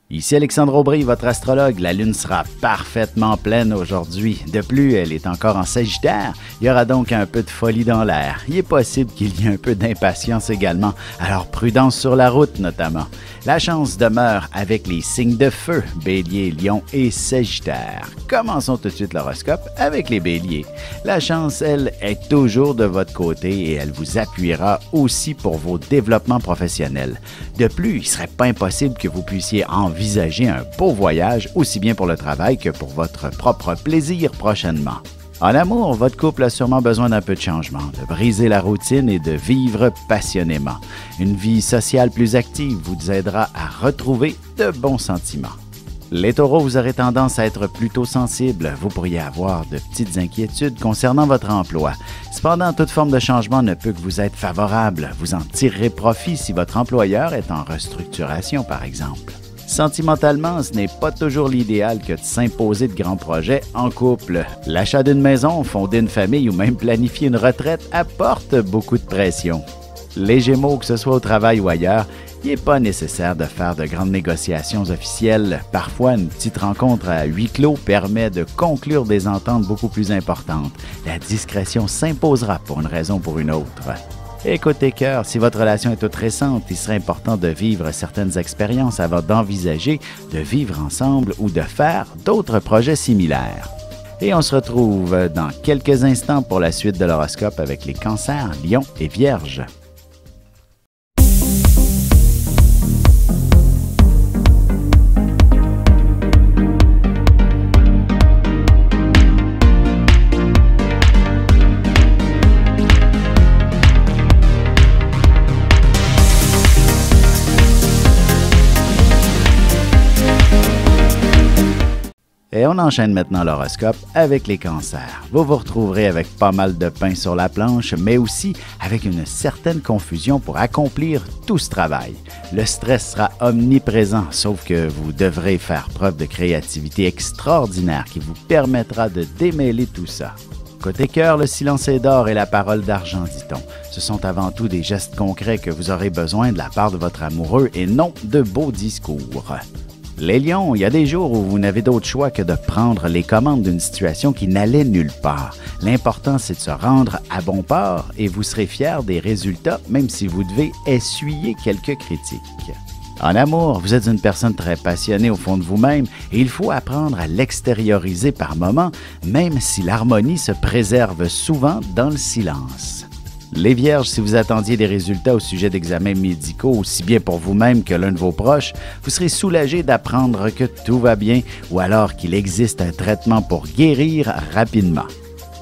Ici Alexandre Aubry, votre astrologue. La Lune sera parfaitement pleine aujourd'hui. De plus, elle est encore en Sagittaire. Il y aura donc un peu de folie dans l'air. Il est possible qu'il y ait un peu d'impatience également. Alors prudence sur la route notamment. La chance demeure avec les signes de feu, Bélier, Lion et Sagittaire. Commençons tout de suite l'horoscope avec les Béliers. La chance, elle, est toujours de votre côté et elle vous appuiera aussi pour vos développements professionnels. De plus, il ne serait pas impossible que vous puissiez envisager un beau voyage, aussi bien pour le travail que pour votre propre plaisir prochainement. En amour, votre couple a sûrement besoin d'un peu de changement, de briser la routine et de vivre passionnément. Une vie sociale plus active vous aidera à retrouver de bons sentiments. Les taureaux, vous aurez tendance à être plutôt sensibles. Vous pourriez avoir de petites inquiétudes concernant votre emploi. Cependant, toute forme de changement ne peut que vous être favorable. Vous en tirerez profit si votre employeur est en restructuration, par exemple. Sentimentalement, ce n'est pas toujours l'idéal que de s'imposer de grands projets en couple. L'achat d'une maison, fonder une famille ou même planifier une retraite apporte beaucoup de pression. Les Gémeaux, que ce soit au travail ou ailleurs, il n'est pas nécessaire de faire de grandes négociations officielles. Parfois, une petite rencontre à huis clos permet de conclure des ententes beaucoup plus importantes. La discrétion s'imposera pour une raison ou pour une autre. Et côté cœur, si votre relation est toute récente, il serait important de vivre certaines expériences avant d'envisager de vivre ensemble ou de faire d'autres projets similaires. Et on se retrouve dans quelques instants pour la suite de l'horoscope avec les Cancers, Lions et Vierges. Et on enchaîne maintenant l'horoscope avec les Cancers. Vous vous retrouverez avec pas mal de pain sur la planche, mais aussi avec une certaine confusion pour accomplir tout ce travail. Le stress sera omniprésent, sauf que vous devrez faire preuve de créativité extraordinaire qui vous permettra de démêler tout ça. Côté cœur, le silence est d'or et la parole d'argent, dit-on. Ce sont avant tout des gestes concrets que vous aurez besoin de la part de votre amoureux et non de beaux discours. Les Lions, il y a des jours où vous n'avez d'autre choix que de prendre les commandes d'une situation qui n'allait nulle part. L'important, c'est de se rendre à bon port et vous serez fiers des résultats, même si vous devez essuyer quelques critiques. En amour, vous êtes une personne très passionnée au fond de vous-même et il faut apprendre à l'extérioriser par moments, même si l'harmonie se préserve souvent dans le silence. Les Vierges, si vous attendiez des résultats au sujet d'examens médicaux, aussi bien pour vous-même que l'un de vos proches, vous serez soulagé d'apprendre que tout va bien ou alors qu'il existe un traitement pour guérir rapidement.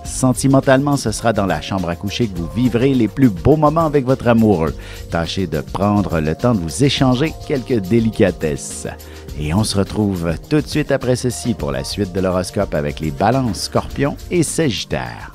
Sentimentalement, ce sera dans la chambre à coucher que vous vivrez les plus beaux moments avec votre amoureux. Tâchez de prendre le temps de vous échanger quelques délicatesses. Et on se retrouve tout de suite après ceci pour la suite de l'horoscope avec les Balances, Scorpions et Sagittaires.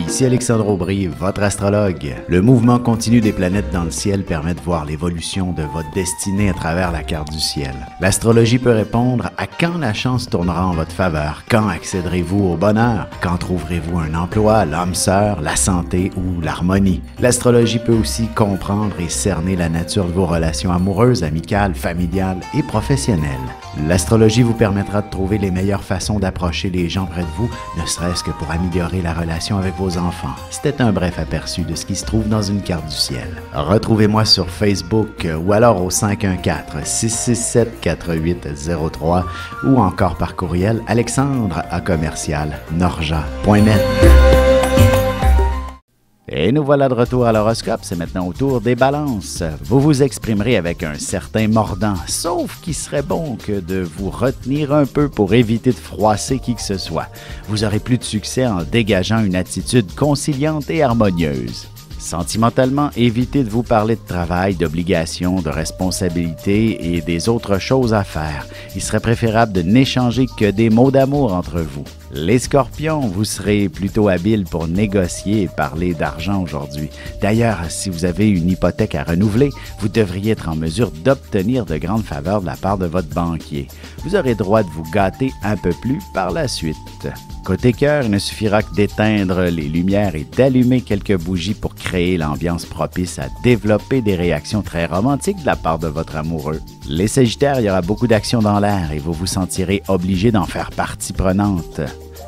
Ici Alexandre Aubry, votre astrologue. Le mouvement continu des planètes dans le ciel permet de voir l'évolution de votre destinée à travers la carte du ciel. L'astrologie peut répondre à quand la chance tournera en votre faveur, quand accéderez-vous au bonheur, quand trouverez-vous un emploi, l'âme sœur, la santé ou l'harmonie. L'astrologie peut aussi comprendre et cerner la nature de vos relations amoureuses, amicales, familiales et professionnelles. L'astrologie vous permettra de trouver les meilleures façons d'approcher les gens près de vous, ne serait-ce que pour améliorer la relation avec vos enfants. C'était un bref aperçu de ce qui se trouve dans une carte du ciel. Retrouvez-moi sur Facebook ou alors au 514-667-4803 ou encore par courriel alexandre@norja.net. Et nous voilà de retour à l'horoscope, c'est maintenant au tour des Balances. Vous vous exprimerez avec un certain mordant, sauf qu'il serait bon que de vous retenir un peu pour éviter de froisser qui que ce soit. Vous aurez plus de succès en dégageant une attitude conciliante et harmonieuse. Sentimentalement, évitez de vous parler de travail, d'obligations, de responsabilités et des autres choses à faire. Il serait préférable de n'échanger que des mots d'amour entre vous. Les scorpions, vous serez plutôt habiles pour négocier et parler d'argent aujourd'hui. D'ailleurs, si vous avez une hypothèque à renouveler, vous devriez être en mesure d'obtenir de grandes faveurs de la part de votre banquier. Vous aurez droit de vous gâter un peu plus par la suite. Côté cœur, il ne suffira que d'éteindre les lumières et d'allumer quelques bougies pour créer l'ambiance propice à développer des réactions très romantiques de la part de votre amoureux. Les sagittaires, il y aura beaucoup d'actions dans l'air et vous vous sentirez obligé d'en faire partie prenante.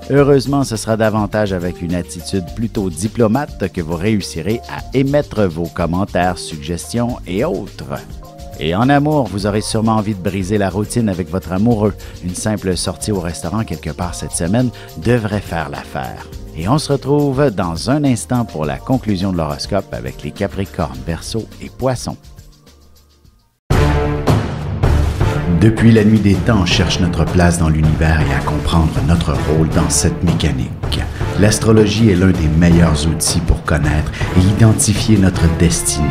Heureusement, ce sera davantage avec une attitude plutôt diplomate que vous réussirez à émettre vos commentaires, suggestions et autres. Et en amour, vous aurez sûrement envie de briser la routine avec votre amoureux. Une simple sortie au restaurant quelque part cette semaine devrait faire l'affaire. Et on se retrouve dans un instant pour la conclusion de l'horoscope avec les Capricornes, Verseaux et Poissons. Depuis la nuit des temps, on cherche notre place dans l'univers et à comprendre notre rôle dans cette mécanique. L'astrologie est l'un des meilleurs outils pour connaître et identifier notre destinée.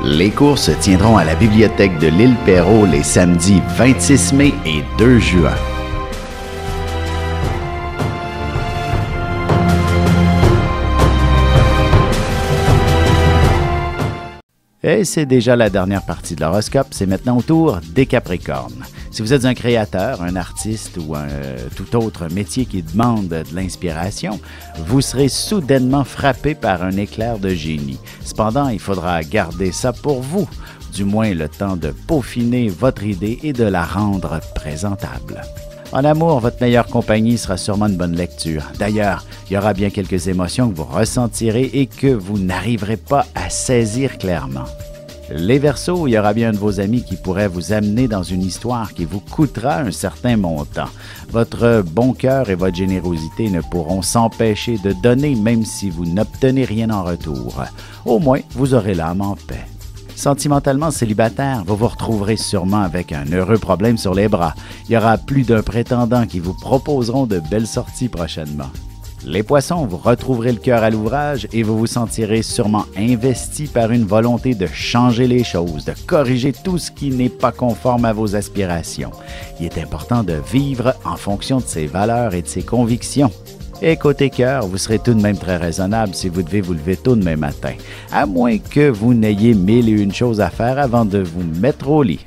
Les cours se tiendront à la bibliothèque de l'île Perrot les samedis 26 mai et 2 juin. Et c'est déjà la dernière partie de l'horoscope, c'est maintenant au tour des Capricornes. Si vous êtes un créateur, un artiste ou un tout autre métier qui demande de l'inspiration, vous serez soudainement frappé par un éclair de génie. Cependant, il faudra garder ça pour vous, du moins le temps de peaufiner votre idée et de la rendre présentable. En amour, votre meilleure compagnie sera sûrement une bonne lecture. D'ailleurs, il y aura bien quelques émotions que vous ressentirez et que vous n'arriverez pas à saisir clairement. Les Verseaux, il y aura bien un de vos amis qui pourrait vous amener dans une histoire qui vous coûtera un certain montant. Votre bon cœur et votre générosité ne pourront s'empêcher de donner même si vous n'obtenez rien en retour. Au moins, vous aurez l'âme en paix. Sentimentalement célibataire, vous vous retrouverez sûrement avec un heureux problème sur les bras. Il y aura plus d'un prétendant qui vous proposeront de belles sorties prochainement. Les Poissons, vous retrouverez le cœur à l'ouvrage et vous vous sentirez sûrement investi par une volonté de changer les choses, de corriger tout ce qui n'est pas conforme à vos aspirations. Il est important de vivre en fonction de ses valeurs et de ses convictions. Et côté cœur, vous serez tout de même très raisonnable si vous devez vous lever tôt demain matin, à moins que vous n'ayez mille et une choses à faire avant de vous mettre au lit.